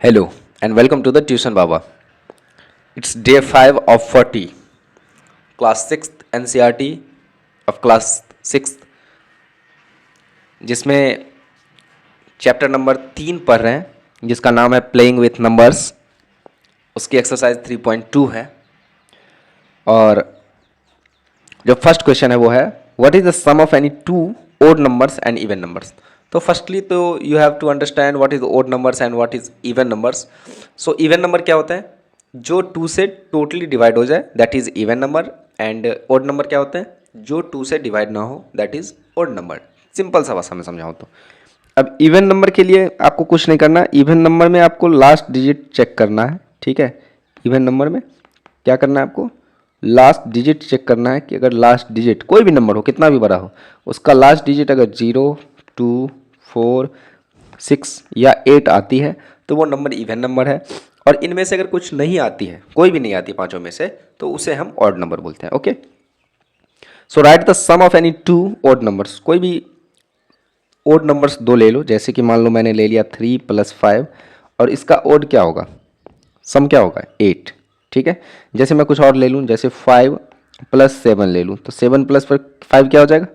Hello and welcome to the Tuition Baba. It's day 5 of 40, class 6th NCRT of class 6th, जिसमें chapter number 3 पढ़ रहे हैं जिसका नाम है प्लेइंग विथ नंबर्स। उसकी एक्सरसाइज 3.2 है और जो फर्स्ट क्वेश्चन है वो है what is the sum of any two odd numbers and even numbers. तो फर्स्टली तो you have to understand what is odd numbers and what is even numbers. So even number क्या होता है? जो 2 से टोटली डिवाइड हो जाए that is even number, and odd number क्या होता है? जो 2 से डिवाइड ना हो that is odd number. Simple सा भाषा में समझाऊँ तो अब इवन नंबर के लिए आपको कुछ नहीं करना। इवन नंबर में आपको लास्ट डिजिट चेक करना है, ठीक है। इवन नंबर में क्या करना है आपको? लास्ट डिजिट चेक करना है कि अगर लास्ट डिजिट कोई भी नंबर हो, कितना भी बड़ा हो, उसका लास्ट डिजिट अगर 0, 2, 4, 6 या 8 आती है तो वो नंबर इवन नंबर है। और इनमें से अगर कुछ नहीं आती है, कोई भी नहीं आती पांचों में से, तो उसे हम ऑड नंबर बोलते हैं। Okay, so write the sum of any two odd numbers. कोई भी ओड नंबर्स दो ले लो, जैसे कि मान लो मैंने ले लिया 3 + 5 और इसका ओड क्या होगा? सम क्या होगा? 8, ठीक है। जैसे मैं कुछ और ले लूँ, जैसे 5 + 7 ले लूँ तो 7 + 5 क्या हो जाएगा?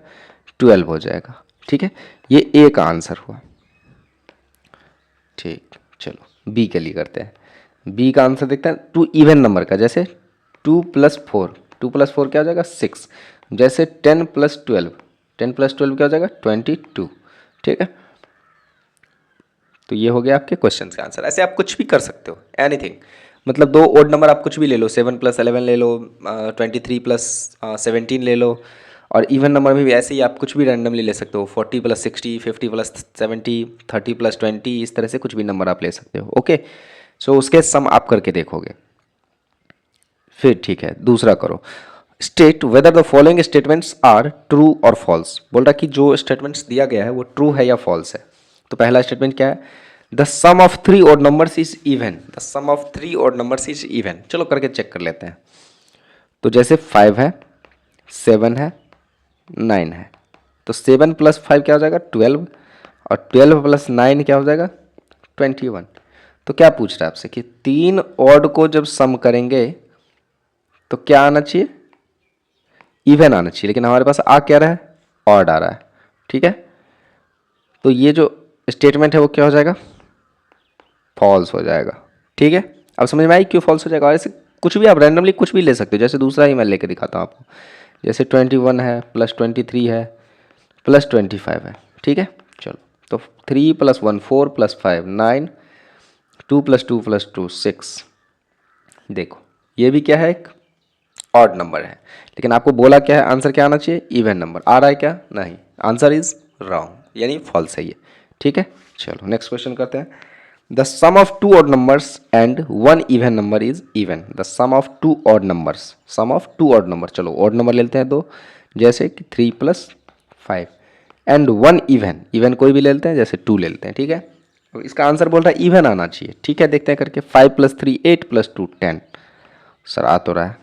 12 हो जाएगा, ठीक है। ये ए का आंसर हुआ। ठीक, चलो बी के लिए करते हैं। बी का आंसर देखते हैं टू इवन नंबर का, जैसे 2 + 4, 2 + 4 क्या हो जाएगा? 6। जैसे 10 + 12, 10 + 12 क्या हो जाएगा? 22, ठीक है। तो ये हो गया आपके क्वेश्चन का आंसर। ऐसे आप कुछ भी कर सकते हो, एनीथिंग। मतलब दो ओड नंबर आप कुछ भी ले लो, 7 + 11 ले लो, 23 + 17 ले लो। और इवन नंबर में भी ऐसे ही आप कुछ भी रैंडमली ले सकते हो, 40 + 60, 50 + 70, 30 + 20, इस तरह से कुछ भी नंबर आप ले सकते हो। ओके, सो उसके सम आप करके देखोगे फिर, ठीक है। दूसरा करो, state whether the following statements are true और फॉल्स। बोल रहा कि जो स्टेटमेंट्स दिया गया है वो ट्रू है या फॉल्स है। तो पहला स्टेटमेंट क्या है? The sum of 3 odd numbers is even. The sum of 3 odd numbers is even. चलो करके चेक कर लेते हैं। तो जैसे 5 है, 7 है, 9 है, तो 7 + 5 क्या हो जाएगा? 12। और 12 + 9 क्या हो जाएगा? 21। तो क्या पूछ रहा है आपसे कि तीन ऑड को जब सम करेंगे तो क्या आना चाहिए? इवन आना चाहिए, लेकिन हमारे पास आ क्या रहा है? ऑड आ रहा है, ठीक है। तो ये जो स्टेटमेंट है वो क्या हो जाएगा? फॉल्स हो जाएगा, ठीक है। अब समझ में आई क्यों फॉल्स हो जाएगा? और ऐसे कुछ भी आप रैंडमली कुछ भी ले सकते हो। जैसे दूसरा ही मैं लेके दिखाता हूँ आपको, जैसे 21 है, +23 है, +25 है, ठीक है। चलो, तो 3 + 1 4 + 5 9, 2 + 2 + 2 6। देखो ये भी क्या है? एक ऑड नंबर है, लेकिन आपको बोला क्या है? आंसर क्या आना चाहिए? Even number. आ रहा है क्या? नहीं, आंसर इज रॉन्ग, यानी फॉल्स है ये, ठीक है। चलो नेक्स्ट क्वेश्चन करते हैं। The sum of two odd numbers and one even number is even. The sum of two odd numbers, sum of two odd number. चलो ऑड नंबर लेते हैं दो, जैसे कि 3 + 5 एंड वन इवन। इवन कोई भी ले लेते हैं, जैसे 2 ले लेते हैं, ठीक है। तो इसका आंसर बोल रहा है इवन आना चाहिए, ठीक है। देखते हैं करके, 5 + 3 8 + 2 10। सर आ तो रहा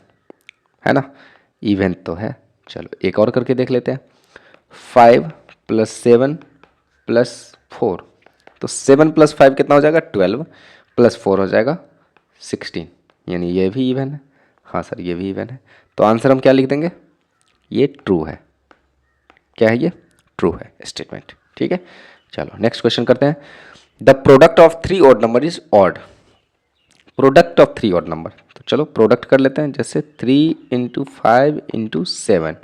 है ना, इवेंट तो है। चलो एक और करके देख लेते हैं। 5 + 7 + 4, तो 7 + 5 कितना हो जाएगा? 12 + 4 हो जाएगा 16, यानी ये भी इवन है। हाँ सर ये भी इवन है। तो आंसर हम क्या लिख देंगे? ये ट्रू है। क्या है ये? ट्रू है स्टेटमेंट, ठीक है। चलो नेक्स्ट क्वेश्चन करते हैं। The product of 3 odd number is odd. Product of 3 odd number, तो चलो प्रोडक्ट कर लेते हैं। जैसे 3 × 5 × 7।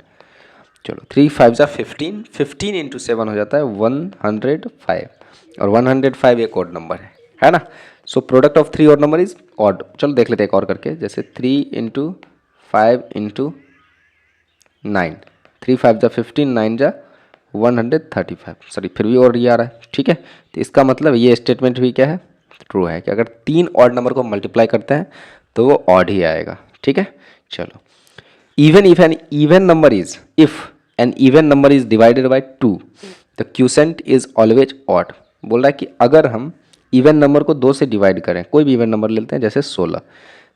चलो 3 5 ज़ा 15, 15 × 7 हो जाता है 105। और 105 एक ऑड नंबर है ना। So product of 3 odd number is odd. चलो देख लेते हैं एक और करके, जैसे 3 × 5 × 9। 3 5 ज़ा 15, 9 ज़ा 135। सॉरी फिर भी और ये आ रहा है, ठीक है। तो इसका मतलब ये स्टेटमेंट भी क्या है? ट्रू है कि अगर 3 ऑड नंबर को मल्टीप्लाई करते हैं तो वो ऑड ही आएगा, ठीक है। चलो, even if an even number is, if an even number is divided by 2, the quotient is always odd। बोल रहा है कि अगर हम इवन नंबर को 2 से डिवाइड करें, कोई भी इवन नंबर लेते हैं, जैसे 16,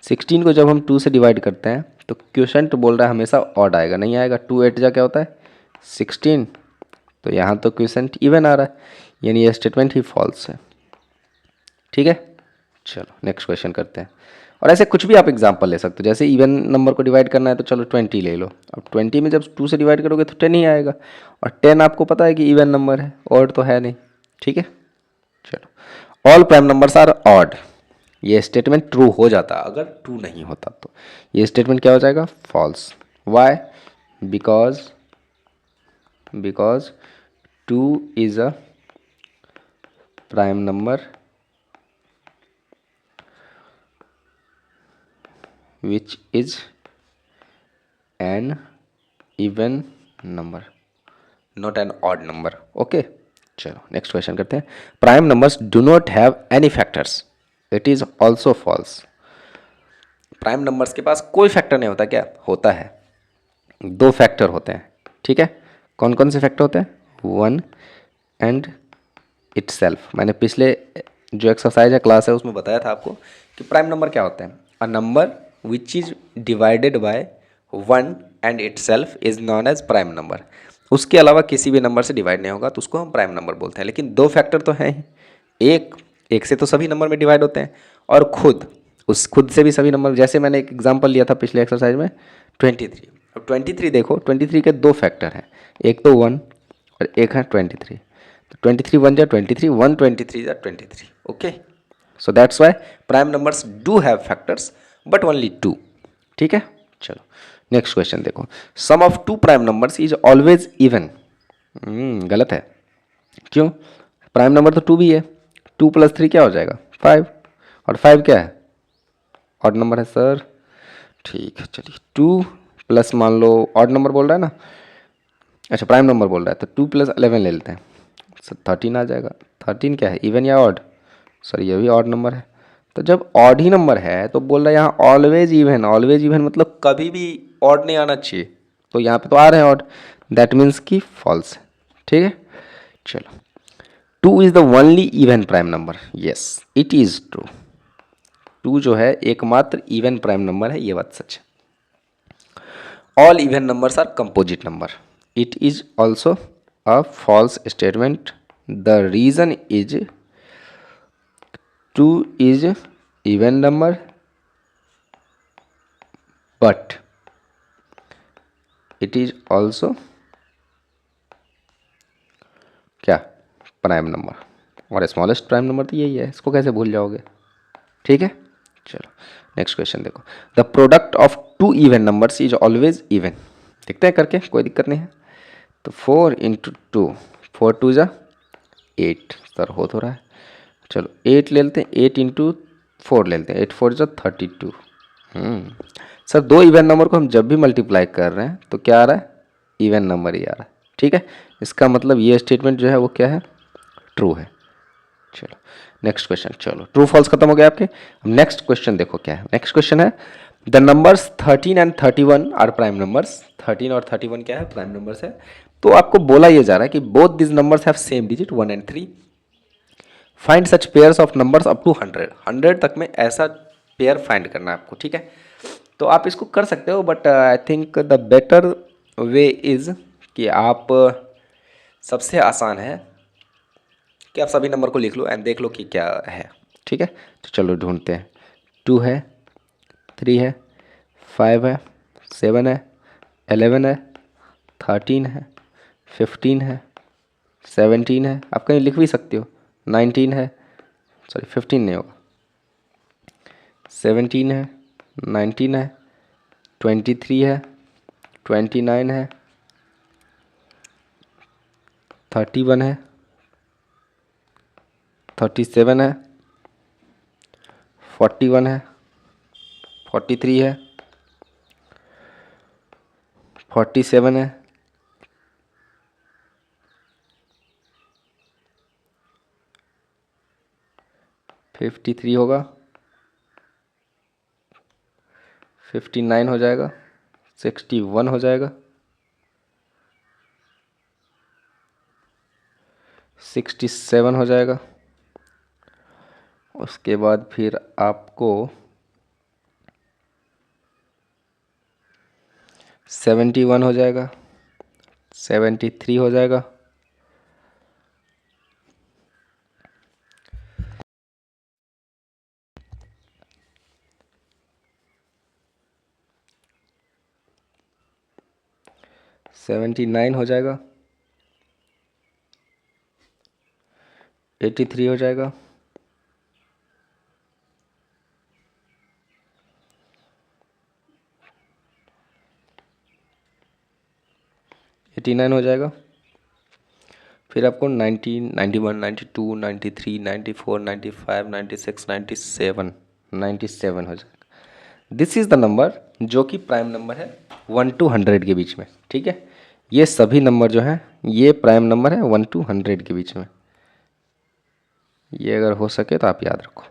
16 को जब हम 2 से डिवाइड करते हैं तो क्वोशंट बोल रहा है हमेशा ऑड आएगा, नहीं आएगा। 2 8 जा क्या होता है? 16। तो यहाँ तो क्वोशंट इवन आ रहा है, यानी ये स्टेटमेंट ही फॉल्स है, ठीक है। चलो नेक्स्ट क्वेश्चन करते हैं। और ऐसे कुछ भी आप एग्जांपल ले सकते हो, जैसे इवन नंबर को डिवाइड करना है तो चलो 20 ले लो। अब 20 में जब 2 से डिवाइड करोगे तो 10 ही आएगा, और 10 आपको पता है कि इवन नंबर है, ऑड तो है नहीं। ठीक है, चलो all prime numbers are odd, ये स्टेटमेंट ट्रू हो जाता अगर ट्रू नहीं होता तो ये स्टेटमेंट क्या हो जाएगा, false. Why, because 2 is a prime number which is an even number, not an odd number. Okay, चलो नेक्स्ट क्वेश्चन करते हैं। Prime numbers do not have any factors, it is also false. Prime numbers के पास कोई factor नहीं होता, क्या होता है, दो फैक्टर होते हैं। ठीक है, कौन कौन से फैक्टर होते हैं, वन एंड इटसेल्फ। मैंने पिछले जो एक्सरसाइज है क्लास है उसमें बताया था आपको कि प्राइम नंबर क्या होते हैं, a number which is divided by one and itself is non as prime number. उसके अलावा किसी भी नंबर से डिवाइड नहीं होगा तो उसको हम प्राइम नंबर बोलते हैं। लेकिन दो फैक्टर तो हैं ही, एक एक से तो सभी नंबर में डिवाइड होते हैं, और खुद से भी सभी नंबर। जैसे मैंने एक एग्जांपल लिया था पिछले एक्सरसाइज में 23। अब 23 देखो, 23 के दो फैक्टर हैं, एक तो वन और एक है 23। तो 23 वन जा 23, 123 जा 23। Okay, so that's why prime numbers do have factors but only two. ठीक है, चलो नेक्स्ट क्वेश्चन देखो। Sum of two prime numbers is always even. गलत है, क्यों, प्राइम नंबर तो टू भी है, 2 + 3 क्या हो जाएगा 5, और 5 क्या है, ऑड नंबर है सर। ठीक है, चलिए 2 प्लस, मान लो ऑड नंबर बोल रहा है ना, अच्छा प्राइम नंबर बोल रहा है, तो 2 + 11 ले लेते हैं, सर 13 आ जाएगा। 13 क्या है, इवन या ऑड, सर ये भी ऑड नंबर है। तो जब ऑड ही नंबर है तो बोल रहा है यहाँ ऑलवेज इवन, ऑलवेज इवन मतलब कभी भी ऑड नहीं आना चाहिए, तो यहाँ पे तो आ रहे हैं ऑड, दैट मीन्स कि फॉल्स है। ठीक है, चलो 2 is the only even prime number, yes it is true. 2 जो है एकमात्र इवन प्राइम नंबर है, ये बात सच है। All even numbers are composite number, it is also a false statement. The reason is 2 is even number but it is also क्या, prime number, और स्मॉलेस्ट प्राइम नंबर तो यही है, इसको कैसे भूल जाओगे। ठीक है, चलो नेक्स्ट क्वेश्चन देखो। The product of two even numbers is always even. देखते हैं करके, कोई दिक्कत नहीं है। तो 4 × 2, 4 2 जा 8, सर हो तो रहा है, चलो 8 ले लेते हैं, 8 × 4 ले लेते हैं, 8 4 जा 32। सर दो इवन नंबर को हम जब भी मल्टीप्लाई कर रहे हैं तो क्या आ रहा है, इवन नंबर ही आ रहा है। ठीक है, इसका मतलब ये स्टेटमेंट जो है वो क्या है, ट्रू है। चलो नेक्स्ट क्वेश्चन, चलो ट्रू फॉल्स खत्म हो गया आपके। अब नेक्स्ट क्वेश्चन देखो क्या है, नेक्स्ट क्वेश्चन है the numbers 13 and 31 are prime numbers. 13 और 31 क्या है, प्राइम नंबर्स है। तो आपको बोला ये जा रहा है कि both this numbers have same digit 1 and 3। Find such pairs of numbers up to 100, 100 तक में ऐसा पेयर फाइंड करना है आपको। ठीक है, तो आप इसको कर सकते हो, but I think the better way is कि आप सबसे आसान है कि आप सभी नंबर को लिख लो एंड देख लो कि क्या है। ठीक है, तो चलो ढूंढते हैं। 2 है, 3 है, 5 है, 7 है, 11 है, 13 है, 15 है, 17 है, आप कहीं लिख भी सकते हो, 19 है, सॉरी 15 नहीं होगा, 17 है, 19 है, 23 है, 29 है, 31 है, 37 है, 41 है, 43 है, 47 है, 53 होगा, 59 हो जाएगा, 61 हो जाएगा, 67 हो जाएगा। उसके बाद फिर आपको 71 हो जाएगा, 73 हो जाएगा, 79 हो जाएगा, 83 हो जाएगा, 89 हो जाएगा। फिर आपको 90, 91, 92, 93, 94, 95, 96, 97, 97 हो जाएगा। दिस इज़ द नंबर जो कि प्राइम नंबर है 1 to 100 के बीच में। ठीक है, ये सभी नंबर जो हैं ये प्राइम नंबर है 1 to 100 के बीच में। ये अगर हो सके तो आप याद रखो।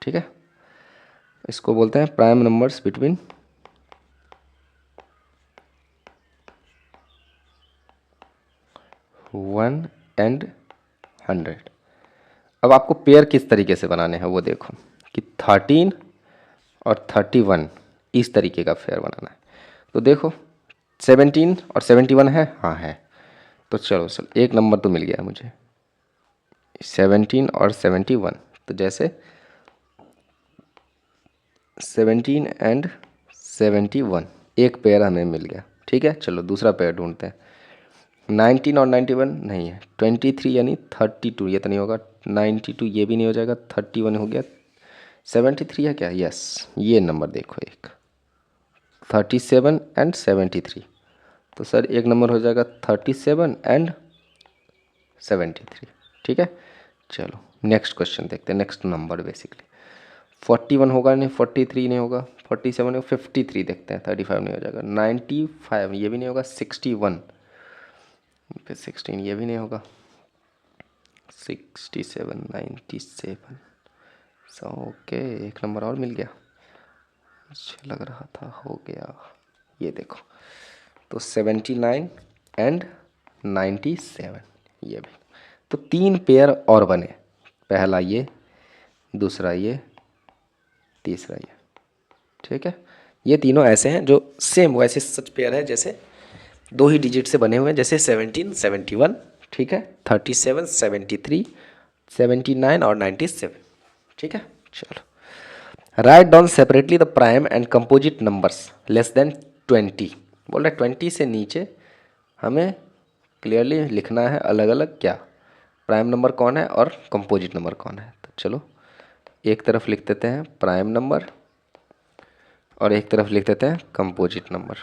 ठीक है, इसको बोलते हैं प्राइम नंबर्स बिटवीन 1 and 100। अब आपको पेयर किस तरीके से बनाने हैं वो देखो कि 13 और 31 इस तरीके का पेयर बनाना है। तो देखो 17 और 71 है, हाँ है। तो चलो एक नंबर तो मिल गया मुझे, 17 और 71। तो जैसे 17 एंड 71 एक पेयर हमें मिल गया। ठीक है, चलो दूसरा पेयर ढूंढते हैं। 19 और 91 नहीं है, 23 यानी 32 ये तो नहीं होगा, 92 ये भी नहीं हो जाएगा, 31 हो गया, 73 है क्या? यस, ये नंबर देखो एक 37 एंड 73। तो सर एक नंबर हो जाएगा 37 एंड 73। ठीक है, चलो नेक्स्ट क्वेश्चन देखते हैं, नेक्स्ट नंबर बेसिकली 41 होगा नहीं, 43 नहीं होगा, 47 नहीं, 53 देखते हैं, 35 नहीं हो जाएगा, 95 ये भी नहीं होगा, 61 फिर 16 ये भी नहीं होगा, 67, 97। सो ओके, एक नंबर और मिल गया, मुझे लग रहा था हो गया। ये देखो, तो 79 एंड 97 ये भी। तो तीन पेयर और बने, पहला ये, दूसरा ये, तीसरा ये। ठीक है, ये तीनों ऐसे हैं जो सेम वैसे सच पेयर है जैसे दो ही डिजिट से बने हुए हैं, जैसे 17, 71। ठीक है, 37, 73, 79 और 97। ठीक है, चलो write down separately the prime and composite numbers less than 20। बोल रहे 20 से नीचे हमें क्लियरली लिखना है अलग अलग क्या प्राइम नंबर कौन है और कंपोजिट नंबर कौन है। तो चलो एक तरफ लिख देते हैं प्राइम नंबर और एक तरफ लिख देते हैं कंपोजिट नंबर।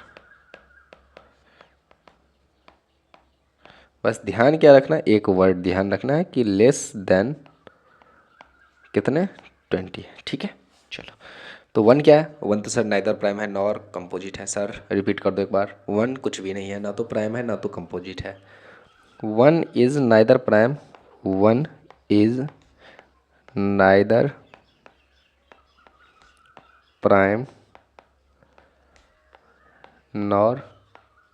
बस ध्यान क्या रखना है, एक वर्ड ध्यान रखना है कि लेस देन कितने 20 है। ठीक है, चलो तो 1 क्या है? 1 तो सर नाइदर प्राइम है नॉर कंपोजिट है। सर रिपीट कर दो एक बार, 1 कुछ भी नहीं है, ना तो प्राइम है ना तो कंपोजिट है। 1 is neither prime, 1 is neither prime nor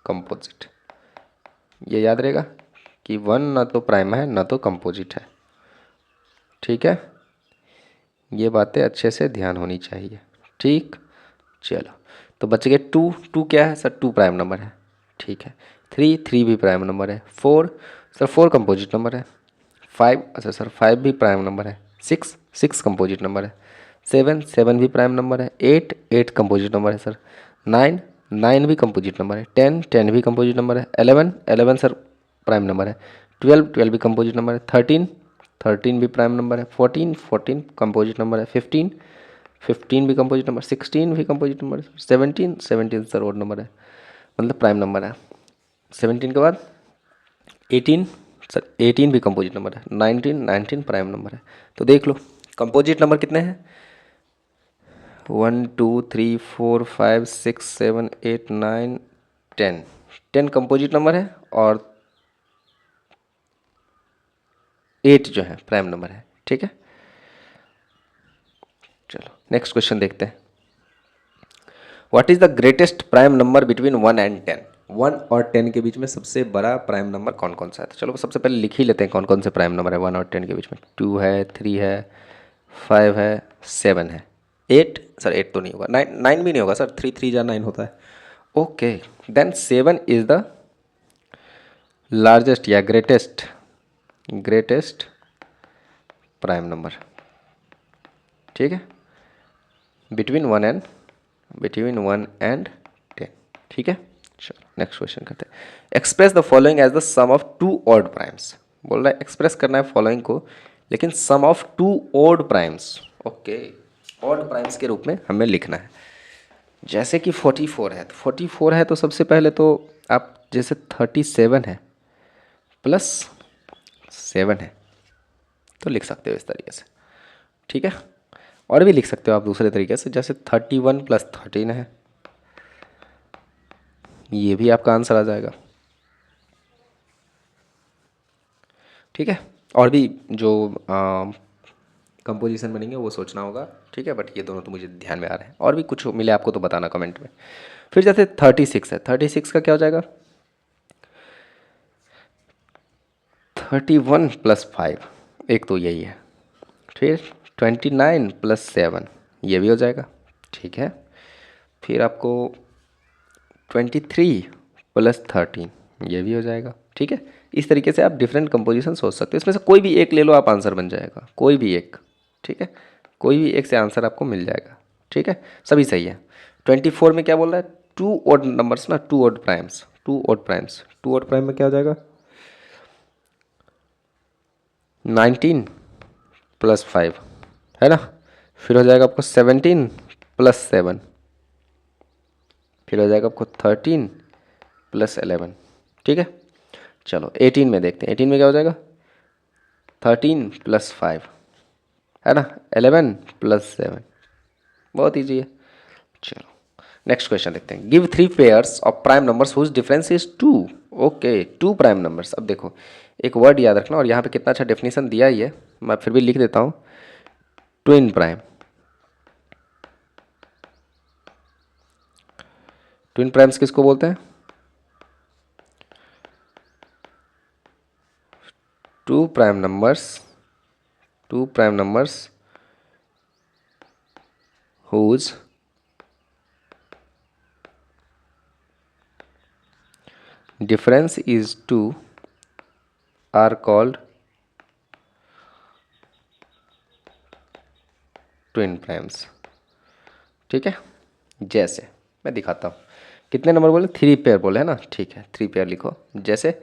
composite. ये याद रहेगा कि 1 ना तो प्राइम है ना तो कंपोजिट है। ठीक है, ये बातें अच्छे से ध्यान होनी चाहिए। ठीक, चलो तो बच गए 2। 2 क्या है सर? 2 प्राइम नंबर है। ठीक है, 3, 3 भी प्राइम नंबर है। 4 सर 4 कंपोजिट नंबर है। 5 अच्छा सर 5 भी प्राइम नंबर है। 6, 6 कंपोजिट नंबर है। 7, 7 भी प्राइम नंबर है। 8, 8 कंपोजिट नंबर है सर। 9, 9 भी कंपोजिट नंबर है। 10, 10 भी कंपोजिट नंबर है। 11, 11 सर प्राइम नंबर है। 12, 12 भी कंपोजिट नंबर है। 13, 13 भी प्राइम नंबर है। 14, 14 कंपोजिट नंबर है। 15, 15 भी कंपोजिट नंबर। 16 भी कंपोजिट नंबर है। 17, 17 सर ओड नंबर है, मतलब प्राइम नंबर है। 17 के बाद 18 सर 18 भी कंपोजिट नंबर है। 19, 19 प्राइम नंबर है। तो देख लो कंपोजिट नंबर कितने हैं? 1 2 3 4 5 6 7 8 9 10। 10 कंपोजिट नंबर है और 8 जो है प्राइम नंबर है। ठीक है, चलो नेक्स्ट क्वेश्चन देखते हैं। What is the greatest prime number between 1 and 10? 1 और 10 के बीच में सबसे बड़ा प्राइम नंबर कौन कौन सा है? तो चलो सबसे पहले लिख ही लेते हैं कौन कौन से प्राइम नंबर है 1 और 10 के बीच में। 2 है, 3 है, 5 है, 7 है, 8 सर 8 तो नहीं होगा, 9, 9 भी नहीं होगा सर, 3 3 जा 9 होता है। Okay, then 7 is the largest या ग्रेटेस्ट, ग्रेटेस्ट प्राइम नंबर। ठीक है, बिटवीन 1 एंड 10। ठीक है, चलो नेक्स्ट क्वेश्चन करते हैं। Express the following as the sum of two odd primes. बोल रहा है एक्सप्रेस करना है फॉलोइंग को, लेकिन sum of two odd primes. Okay, odd primes के रूप में हमें लिखना है। जैसे कि 44 है, तो 44 है तो सबसे पहले तो आप जैसे 37 है प्लस 7 है तो लिख सकते हो इस तरीके से, ठीक है। और भी लिख सकते हो आप दूसरे तरीके से, जैसे 31 प्लस 13 है, ये भी आपका आंसर आ जाएगा, ठीक है। और भी जो कंपोजिशन बनेंगे वो सोचना होगा, ठीक है, बट ये दोनों तो मुझे ध्यान में आ रहे हैं। और भी कुछ मिले आपको तो बताना कमेंट में। फिर जैसे 36 है, 36 का क्या हो जाएगा, 31 प्लस 5, एक तो यही है। फिर 29 प्लस 7, ये भी हो जाएगा, ठीक है। फिर आपको 23 प्लस 13, ये भी हो जाएगा, ठीक है। इस तरीके से आप डिफरेंट कंपोजिशन सोच सकते हो, इसमें से कोई भी एक ले लो आप, आंसर बन जाएगा, कोई भी एक, ठीक है। कोई भी एक से आंसर आपको मिल जाएगा, ठीक है, सभी सही है। 24 में क्या बोल रहा है, टू ऑड नंबर्स ना, two odd primes, two odd primes, two odd prime में क्या हो जाएगा, 19 प्लस 5 है ना। फिर हो जाएगा आपको 17 प्लस 7, फिर हो जाएगा आपको 13 प्लस 11, ठीक है। चलो 18 में देखते हैं, 18 में क्या हो जाएगा, 13 प्लस 5 है ना, 11 प्लस 7, बहुत ईजी है। चलो नेक्स्ट क्वेश्चन देखते हैं। Give 3 pairs of prime numbers whose difference is 2। Okay, 2 prime numbers. अब देखो एक वर्ड याद रखना, और यहाँ पे कितना अच्छा डेफिनेशन दिया ही है, मैं फिर भी लिख देता हूँ, ट्विन प्राइम। ट्विन प्राइम्स किसको बोलते हैं, two prime numbers whose difference is 2 are called twin primes, ठीक है। जैसे मैं दिखाता हूँ, कितने नंबर बोले, 3 पेयर बोले है ना, ठीक है, 3 पेयर लिखो। जैसे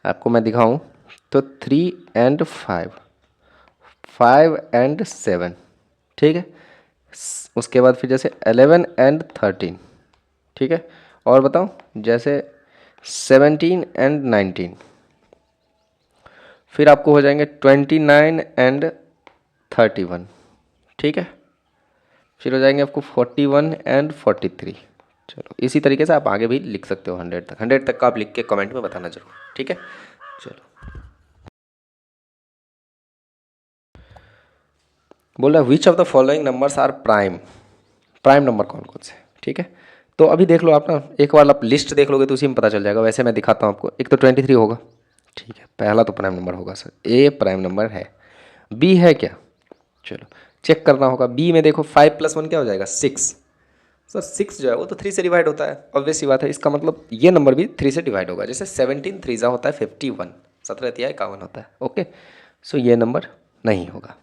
आपको मैं दिखाऊँ तो 3 and 5, 5 and 7, ठीक है। उसके बाद फिर जैसे 11 and 13, ठीक है। और बताओ जैसे 17 and 19, फिर आपको हो जाएंगे 29 and 31, ठीक है। फिर हो जाएंगे आपको 41 and 43। चलो इसी तरीके से आप आगे भी लिख सकते हो 100 तक, 100 तक का आप लिख के कमेंट में बताना जरूर, ठीक है। चलो बोल रहा है which of the following numbers are prime, prime number कौन कौन से, ठीक है। तो अभी देख लो आप ना, एक बार आप लिस्ट देख लोगे तो उसी में पता चल जाएगा। वैसे मैं दिखाता हूँ आपको, एक तो 23 होगा, ठीक है, पहला तो प्राइम नंबर होगा सर, ए प्राइम नंबर है। बी है क्या, चलो चेक करना होगा। बी में देखो 5 + 1 क्या हो जाएगा, 6। सर 6 जो है वो तो 3 से डिवाइड होता है, ऑब्वियस सी बात है। इसका मतलब ये नंबर भी 3 से डिवाइड होगा। जैसे 17 3 होता है 51, 17 तिया 51 होता है, ओके। सो ये नंबर नहीं होगा।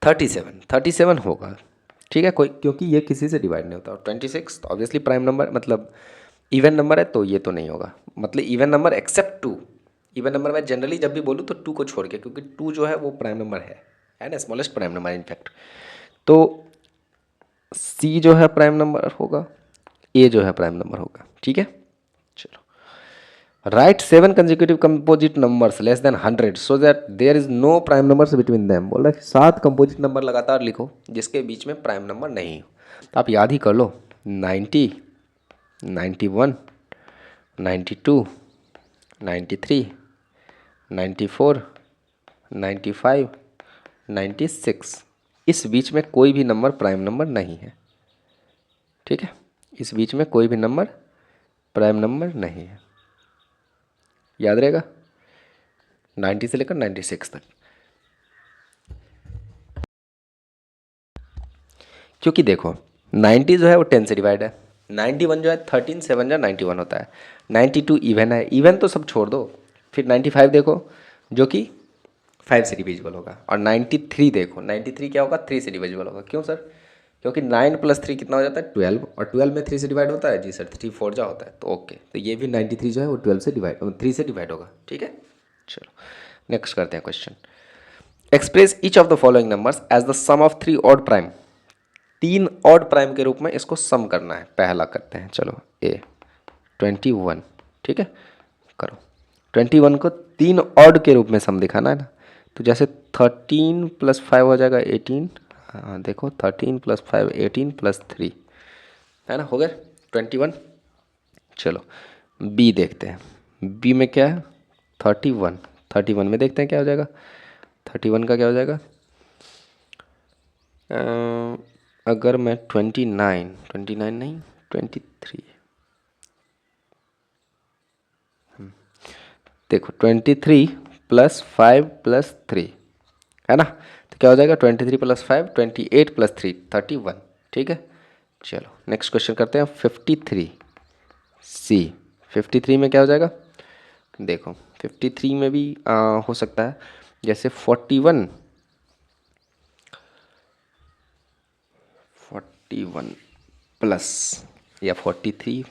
37 होगा, ठीक है, कोई, क्योंकि ये किसी से डिवाइड नहीं होता। और 26 तो ऑब्वियसली प्राइम नंबर, मतलब इवन नंबर है, तो ये तो नहीं होगा। मतलब even number except 2, even number मैं जनरली जब भी बोलूँ तो 2 को छोड़ के, क्योंकि 2 जो है वो प्राइम नंबर है ना, स्मॉलेस्ट प्राइम नंबर इनफैक्ट। तो सी जो है प्राइम नंबर होगा, ए जो है प्राइम नंबर होगा, ठीक है। चलो write 7 consecutive composite numbers less than 100 so that there is no prime numbers between them. बोल रहा है 7 कंपोजिट नंबर लगातार लिखो जिसके बीच में प्राइम नंबर नहीं हो। तो आप याद ही कर लो, 90, 91, 92, 93, 94, 95, 96, इस बीच में कोई भी नंबर प्राइम नंबर नहीं है, ठीक है। इस बीच में कोई भी नंबर प्राइम नंबर नहीं है, याद रहेगा, 90 से लेकर 96 तक। क्योंकि देखो 90 जो है वो 10 से डिवाइड है, 91 जो है 13 7 जा 91 होता है, 92 इवन है, इवन तो सब छोड़ दो। फिर 95 देखो जो कि 5 से डिविजिबल होगा, और 93 देखो, 93 क्या होगा, 3 से डिविजिबल होगा। क्यों सर, क्योंकि 9 + 3 कितना हो जाता है 12, और 12 में 3 से डिवाइड होता है जी सर, 3 4 जा होता है, तो ओके, तो ये भी 93 जो है वो 12 से डिवाइड 3 से डिवाइड होगा, ठीक है। चलो नेक्स्ट करते हैं question. Express each of the following numbers as the sum of 3 odd prime. 3 odd prime के रूप में इसको सम करना है। पहला करते हैं, चलो ए 21, ठीक है, करो। 21 को 3 ऑड के रूप में सम दिखाना है ना, तो जैसे 13 + 5 हो जाएगा 18। हाँ देखो 13 + 5 18 + 3 है ना, हो गया 21। चलो बी देखते हैं, बी में क्या है 31। 31 में देखते हैं क्या हो जाएगा, 31 का क्या हो जाएगा। अगर मैं 29 नहीं 23, देखो 23 + 5 + 3 है ना, तो क्या हो जाएगा 23 + 5 28 + 3 31, ठीक है। चलो नेक्स्ट क्वेश्चन करते हैं 53 सी। 53 में क्या हो जाएगा, देखो 53 में भी हो सकता है जैसे 41 प्लस या 43,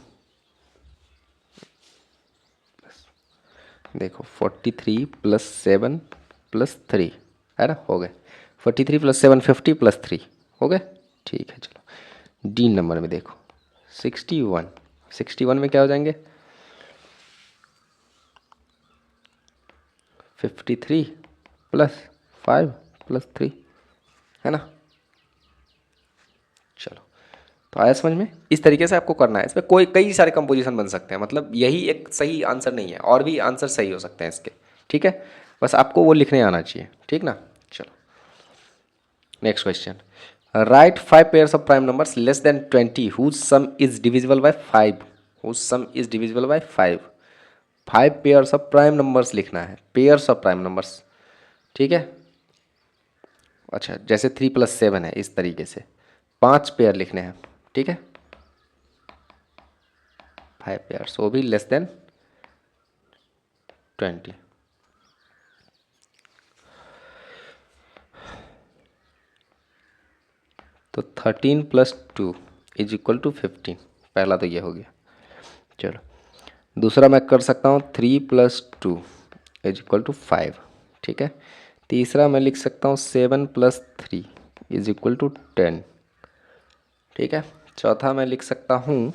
देखो 43 + 7 + 3 है ना, हो गए 43 + 7 50 + 3 हो गए, ठीक है। चलो डी नंबर में देखो 61। 61 में क्या हो जाएंगे 53 + 5 + 3 है ना। चलो तो आया समझ में, इस तरीके से आपको करना है। इसमें कोई कई सारे कंपोजिशन बन सकते हैं, मतलब यही एक सही आंसर नहीं है, और भी आंसर सही हो सकते हैं इसके, ठीक है, बस आपको वो लिखने आना चाहिए, ठीक ना। चलो next question, write 5 pairs of prime numbers less than 20 whose sum is divisible by 5। Whose sum is divisible by 5। 5 pairs of prime numbers लिखना है, पेयर्स ऑफ प्राइम नंबर्स, ठीक है। अच्छा जैसे 3 + 7 है, इस तरीके से 5 पेयर लिखने हैं, ठीक है, 5 पेयर्स, वो भी लेस देन 20। तो 13 + 2 = 15, पहला तो ये हो गया। चलो दूसरा मैं कर सकता हूँ 3 + 2 = 5, ठीक है। तीसरा मैं लिख सकता हूँ 7 + 3 = 10, ठीक है। चौथा मैं लिख सकता हूँ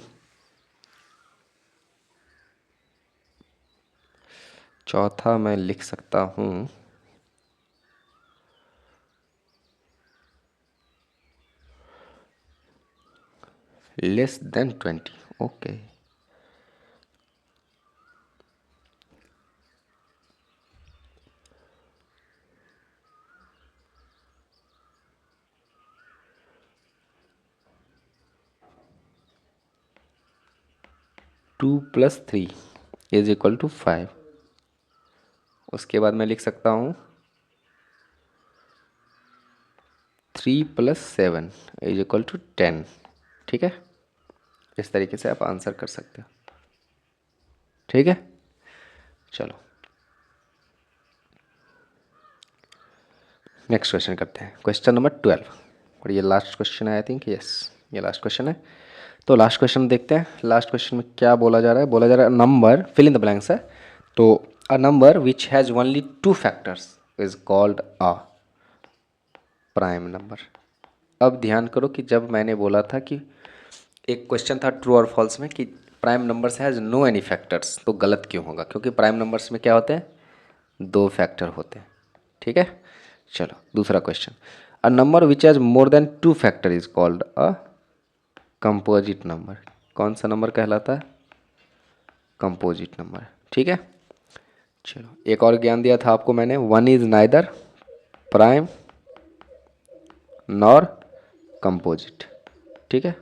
<<20, ओके। 2 + 3 = 5। उसके बाद मैं लिख सकता हूँ 3 + 7 = 10, ठीक है। इस तरीके से आप आंसर कर सकते हो, ठीक है। चलो नेक्स्ट क्वेश्चन करते हैं, क्वेश्चन नंबर 12, और ये लास्ट क्वेश्चन है आई थिंक, यस ये लास्ट क्वेश्चन है। तो लास्ट क्वेश्चन देखते हैं, लास्ट क्वेश्चन में क्या बोला जा रहा है, बोला जा रहा है number fill in the blanks है। तो a number which has only 2 factors is called a prime number. अब ध्यान करो कि जब मैंने बोला था कि एक क्वेश्चन था ट्रू और फॉल्स में कि prime numbers has no any factors, तो गलत क्यों होगा, क्योंकि प्राइम नंबर्स में क्या होते हैं 2 फैक्टर होते हैं, ठीक है। चलो दूसरा question, a number which has more than 2 factor is called a composite number. कौन सा नंबर कहलाता है, कंपोजिट नंबर, ठीक है। चलो एक और ज्ञान दिया था आपको मैंने, 1 is neither prime nor composite, ठीक है,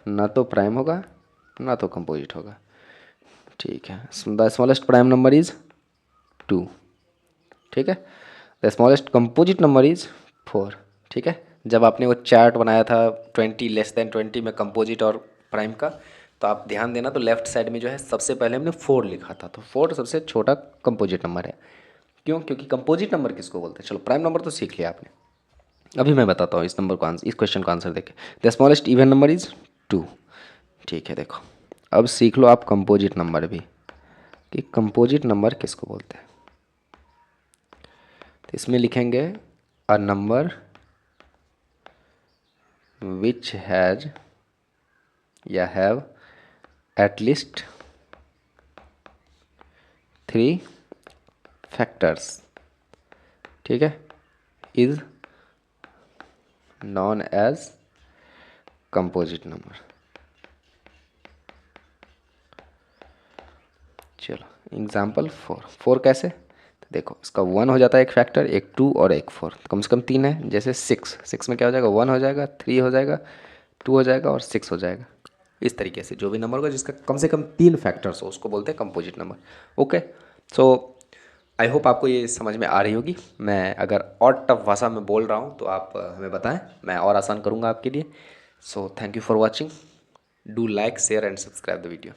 ना तो प्राइम होगा ना तो कंपोजिट होगा, ठीक है। The smallest prime number is 2, ठीक है। The smallest composite number is 4, ठीक है। जब आपने वो चार्ट बनाया था 20 लेस देन 20 में कंपोजिट और प्राइम का, तो आप ध्यान देना, तो लेफ्ट साइड में जो है सबसे पहले हमने 4 लिखा था, तो 4 सबसे छोटा कंपोजिट नंबर है। क्यों, क्योंकि कंपोजिट नंबर किसको बोलते हैं। चलो प्राइम नंबर तो सीख लिया आपने, अभी मैं बताता हूँ इस नंबर को आंसर, इस क्वेश्चन का आंसर देखें। The smallest even number is 2। ठीक है, देखो अब सीख लो आप कंपोजिट नंबर भी, कि कंपोजिट नंबर किसको बोलते हैं। तो इसमें लिखेंगे अ नंबर विच हैज या हैव एट लीस्ट 3 फैक्टर्स, ठीक है, is non as composite number. चलो एग्जाम्पल 4 कैसे, तो देखो इसका 1 हो जाता है एक फैक्टर, एक 2 और एक 4, कम से कम 3 है। जैसे 6 में क्या हो जाएगा, 1 हो जाएगा, 3 हो जाएगा, 2 हो जाएगा और 6 हो जाएगा। इस तरीके से जो भी नंबर होगा जिसका कम से कम 3 फैक्टर्स हो उसको बोलते हैं composite number. Okay, so I hope आपको ये समझ में आ रही होगी। मैं अगर और टफ भाषा में बोल रहा हूँ तो आप हमें बताएं, मैं और आसान करूँगा आपके लिए। So thank you for watching, do like share and subscribe the video.